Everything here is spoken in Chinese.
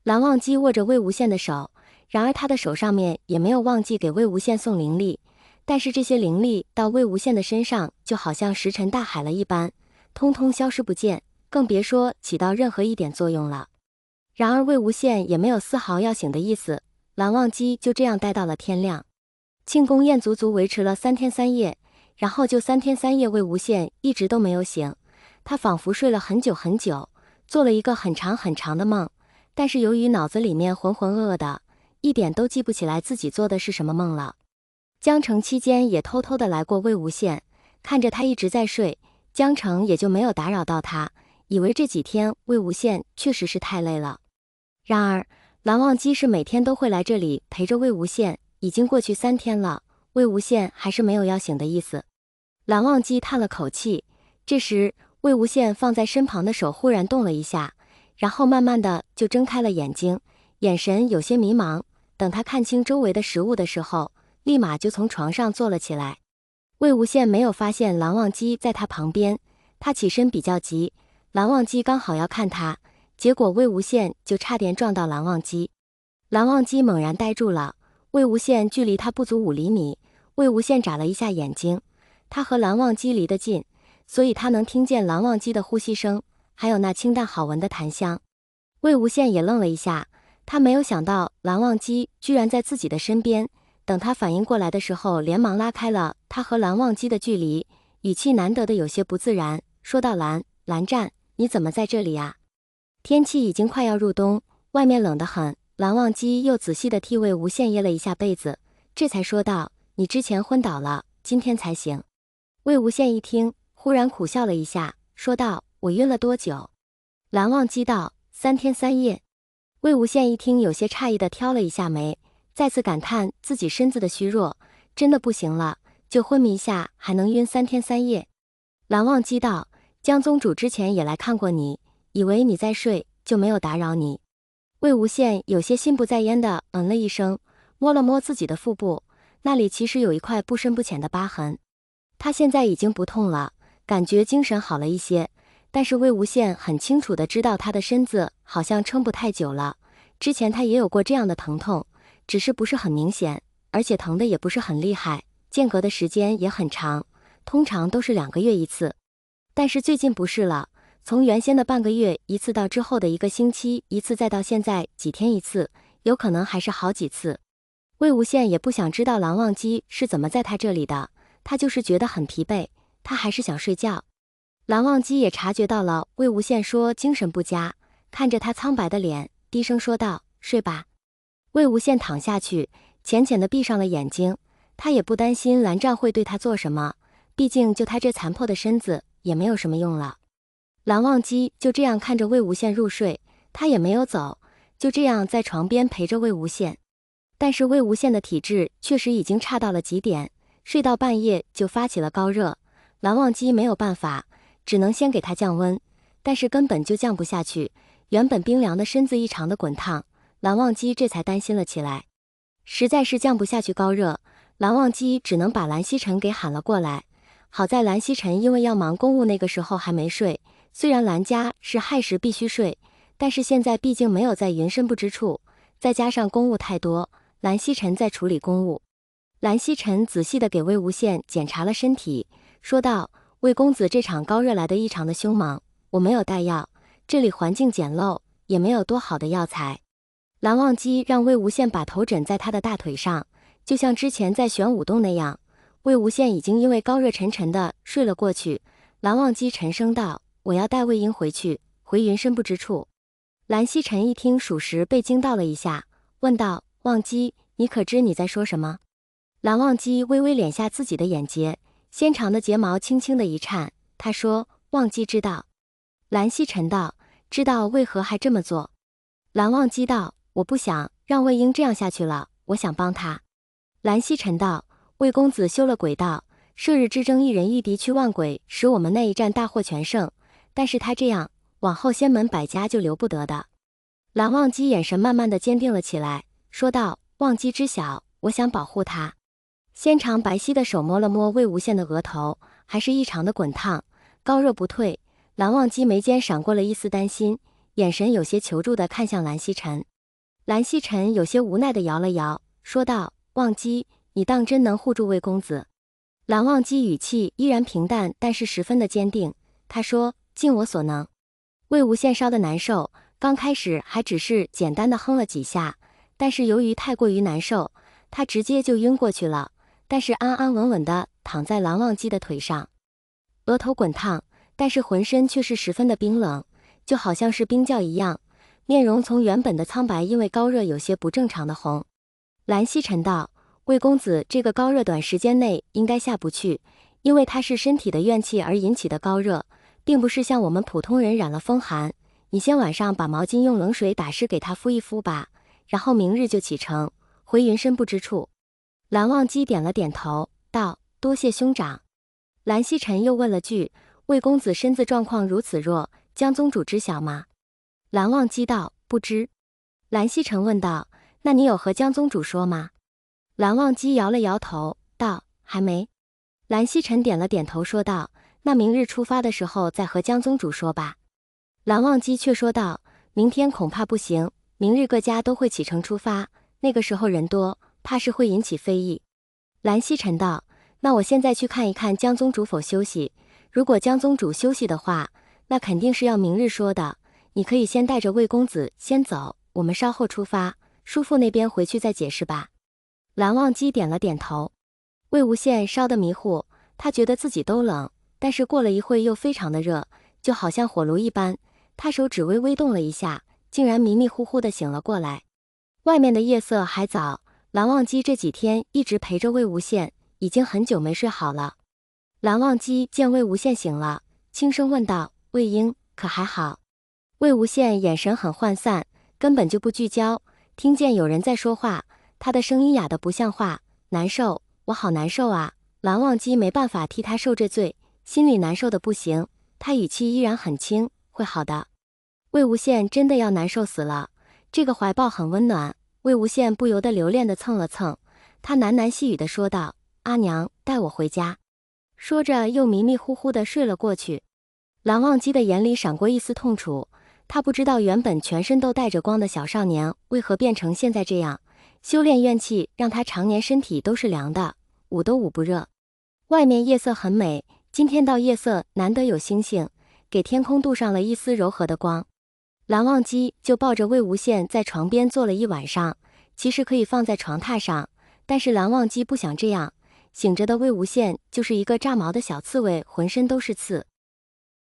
蓝忘机握着魏无羡的手，然而他的手上面也没有忘记给魏无羡送灵力，但是这些灵力到魏无羡的身上就好像石沉大海了一般，通通消失不见，更别说起到任何一点作用了。然而魏无羡也没有丝毫要醒的意思，蓝忘机就这样待到了天亮。庆功宴足足维持了3天3夜，然后就3天3夜魏无羡一直都没有醒，他仿佛睡了很久很久，做了一个很长很长的梦，但是由于脑子里面浑浑噩噩的，一点都记不起来自己做的是什么梦了。江城期间也偷偷的来过魏无羡，看着他一直在睡，江城也就没有打扰到他，以为这几天魏无羡确实是太累了。然而蓝忘机是每天都会来这里陪着魏无羡，已经过去3天了，魏无羡还是没有要醒的意思。蓝忘机叹了口气，这时魏无羡放在身旁的手忽然动了一下，然后慢慢的就睁开了眼睛，眼神有些迷茫，等他看清周围的食物的时候，立马就从床上坐了起来。魏无羡没有发现蓝忘机在他旁边，他起身比较急，蓝忘机刚好要看他，结果魏无羡就差点撞到蓝忘机。蓝忘机猛然呆住了，魏无羡距离他不足5厘米，魏无羡眨了一下眼睛，他和蓝忘机离得近，所以他能听见蓝忘机的呼吸声，还有那清淡好闻的檀香。魏无羡也愣了一下，他没有想到蓝忘机居然在自己的身边，等他反应过来的时候，连忙拉开了他和蓝忘机的距离，语气难得的有些不自然，说道：蓝湛，你怎么在这里呀？天气已经快要入冬，外面冷得很。蓝忘机又仔细的替魏无羡掖了一下被子，这才说道：你之前昏倒了，今天才醒。魏无羡一听，忽然苦笑了一下，说道：我晕了多久？蓝忘机道：3天3夜。魏无羡一听，有些诧异的挑了一下眉，再次感叹自己身子的虚弱，真的不行了，就昏迷下还能晕3天3夜。蓝忘机道：江宗主之前也来看过你，以为你在睡，就没有打扰你。魏无羡有些心不在焉的了一声，摸了摸自己的腹部，那里其实有一块不深不浅的疤痕。他现在已经不痛了，感觉精神好了一些，但是魏无羡很清楚的知道他的身子好像撑不太久了，之前他也有过这样的疼痛，只是不是很明显，而且疼的也不是很厉害，间隔的时间也很长，通常都是2个月一次。但是最近不是了，从原先的半个月一次到之后的1个星期一次，再到现在几天一次，有可能还是好几次。魏无羡也不想知道蓝忘机是怎么在他这里的，他就是觉得很疲惫，他还是想睡觉。蓝忘机也察觉到了魏无羡说精神不佳，看着他苍白的脸，低声说道：睡吧。魏无羡躺下去，浅浅的闭上了眼睛，他也不担心蓝湛会对他做什么，毕竟就他这残破的身子也没有什么用了。蓝忘机就这样看着魏无羡入睡，他也没有走，就这样在床边陪着魏无羡。但是魏无羡的体质确实已经差到了极点，睡到半夜就发起了高热，蓝忘机没有办法，只能先给他降温，但是根本就降不下去，原本冰凉的身子异常的滚烫，蓝忘机这才担心了起来。实在是降不下去高热，蓝忘机只能把蓝曦臣给喊了过来。好在蓝曦臣因为要忙公务，那个时候还没睡，虽然蓝家是亥时必须睡，但是现在毕竟没有在云深不知处，再加上公务太多，蓝曦臣在处理公务。蓝曦臣仔细的给魏无羡检查了身体，说道：魏公子这场高热来得异常的凶猛，我没有带药，这里环境简陋，也没有多好的药材。蓝忘机让魏无羡把头枕在他的大腿上，就像之前在玄武洞那样。魏无羡已经因为高热沉沉的睡了过去。蓝忘机沉声道：我要带魏婴回去，回云深不知处。蓝曦臣一听，属实被惊到了一下，问道：忘机，你可知你在说什么？蓝忘机微微敛下自己的眼睫，纤长的睫毛轻轻的一颤，他说：忘机知道。蓝曦臣道：知道为何还这么做？蓝忘机道：我不想让魏婴这样下去了，我想帮他。蓝曦臣道：魏公子修了鬼道，射日之争一人一敌去万鬼，使我们那一战大获全胜，但是他这样，往后仙门百家就留不得的。蓝忘机眼神慢慢的坚定了起来，说道：忘机知晓，我想保护他。纤长白皙的手摸了摸魏无羡的额头，还是异常的滚烫，高热不退。蓝忘机眉间闪过了一丝担心，眼神有些求助的看向蓝曦臣。蓝曦臣有些无奈地摇了摇，说道：“忘机，你当真能护住魏公子？”蓝忘机语气依然平淡，但是十分的坚定。他说：“尽我所能。”魏无羡烧得难受，刚开始还只是简单的哼了几下，但是由于太过于难受，他直接就晕过去了。但是安安稳稳地躺在蓝忘机的腿上，额头滚烫，但是浑身却是十分的冰冷，就好像是冰窖一样。面容从原本的苍白，因为高热有些不正常的红。蓝曦臣道：“魏公子这个高热短时间内应该下不去，因为他是身体的怨气而引起的高热，并不是像我们普通人染了风寒。你先晚上把毛巾用冷水打湿给他敷一敷吧，然后明日就启程回云深不知处。”蓝忘机点了点头，道：“多谢兄长。”蓝曦臣又问了句：“魏公子身子状况如此弱，江宗主知晓吗？”蓝忘机道：“不知。”蓝曦臣问道：“那你有和江宗主说吗？”蓝忘机摇了摇头，道：“还没。”蓝曦臣点了点头，说道：“那明日出发的时候再和江宗主说吧。”蓝忘机却说道：“明天恐怕不行，明日各家都会启程出发，那个时候人多，怕是会引起非议。”蓝曦臣道：“那我现在去看一看江宗主否休息，如果江宗主休息的话，那肯定是要明日说的。你可以先带着魏公子先走，我们稍后出发，叔父那边回去再解释吧。”蓝忘机点了点头。魏无羡烧得迷糊，他觉得自己都冷，但是过了一会又非常的热，就好像火炉一般，他手指微微动了一下，竟然迷迷糊糊的醒了过来。外面的夜色还早，蓝忘机这几天一直陪着魏无羡，已经很久没睡好了。蓝忘机见魏无羡醒了，轻声问道：“魏婴，可还好？”魏无羡眼神很涣散，根本就不聚焦，听见有人在说话，他的声音哑得不像话：“难受，我好难受啊！”蓝忘机没办法替他受这罪，心里难受的不行，他语气依然很轻：“会好的。”魏无羡真的要难受死了，这个怀抱很温暖，魏无羡不由得留恋地蹭了蹭，他喃喃细语地说道：“阿娘，带我回家。”说着又迷迷糊糊地睡了过去。蓝忘机的眼里闪过一丝痛楚，他不知道原本全身都带着光的小少年为何变成现在这样，修炼怨气让他常年身体都是凉的，捂都捂不热。外面夜色很美，今天到夜色难得有星星，给天空镀上了一丝柔和的光。蓝忘机就抱着魏无羡在床边坐了一晚上，其实可以放在床榻上，但是蓝忘机不想这样，醒着的魏无羡就是一个炸毛的小刺猬，浑身都是刺。